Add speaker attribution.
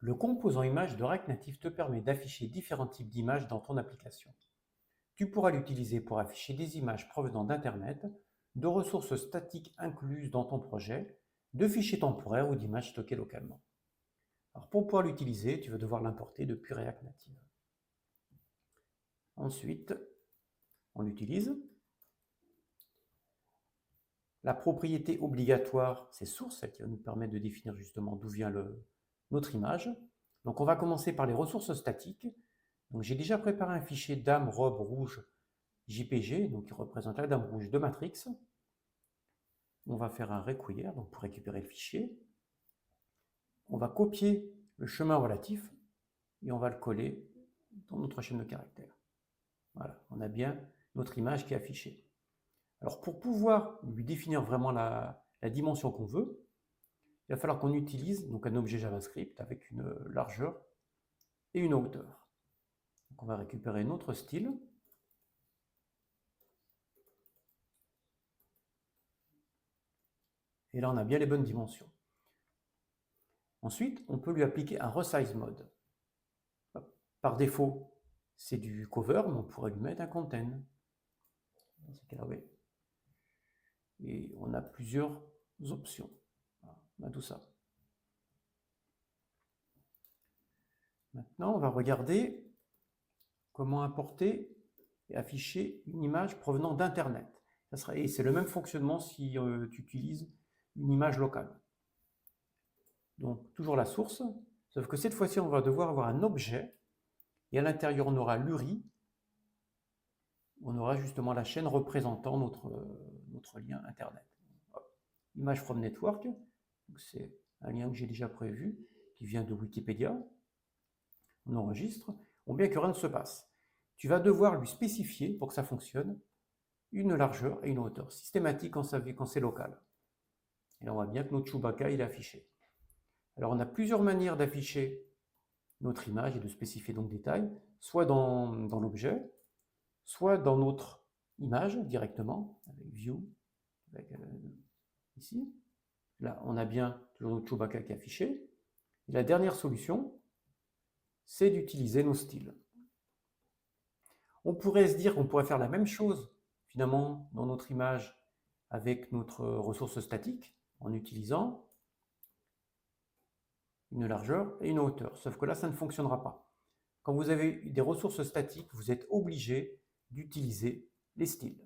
Speaker 1: Le composant image de React Native te permet d'afficher différents types d'images dans ton application. Tu pourras l'utiliser pour afficher des images provenant d'Internet, de ressources statiques incluses dans ton projet, de fichiers temporaires ou d'images stockées localement. Alors pour pouvoir l'utiliser, tu vas devoir l'importer depuis React Native. Ensuite, on l'utilise. La propriété obligatoire, c'est source, celle qui va nous permettre de définir justement d'où vient notre image. Donc on va commencer par les ressources statiques. Donc j'ai déjà préparé un fichier dame robe rouge JPG, donc qui représente la dame rouge de Matrix. On va faire un require donc pour récupérer le fichier. On va copier le chemin relatif et on va le coller dans notre chaîne de caractères. Voilà, on a bien notre image qui est affichée. Alors pour pouvoir lui définir vraiment la dimension qu'on veut, il va falloir qu'on utilise donc un objet JavaScript avec une largeur et une hauteur. Donc on va récupérer notre style. Et là, on a bien les bonnes dimensions. Ensuite, on peut lui appliquer un resize mode. Par défaut, c'est du cover, mais on pourrait lui mettre un content. Dans ce cas-là, oui. Et on a plusieurs options. Voilà, on a tout ça. Maintenant, on va regarder comment importer et afficher une image provenant d'Internet. Et c'est le même fonctionnement si tu utilises une image locale. Donc, toujours la source, sauf que cette fois-ci, on va devoir avoir un objet, et à l'intérieur, on aura l'URI, on aura justement la chaîne représentant notre lien Internet. Hop. Image from network, c'est un lien que j'ai déjà prévu, qui vient de Wikipédia. On enregistre, bien que rien ne se passe. Tu vas devoir lui spécifier, pour que ça fonctionne, une largeur et une hauteur, systématique quand c'est local. Et là, on voit bien que notre Chewbacca, il est affiché. Alors, on a plusieurs manières d'afficher notre image et de spécifier donc des tailles, soit dans l'objet, soit dans notre image directement, avec View, ici. Là, on a bien toujours notre Chewbacca qui est affiché. Et la dernière solution, c'est d'utiliser nos styles. On pourrait se dire qu'on pourrait faire la même chose, finalement, dans notre image avec notre ressource statique, en utilisant une largeur et une hauteur. Sauf que là, ça ne fonctionnera pas. Quand vous avez des ressources statiques, vous êtes obligé d'utiliser les styles.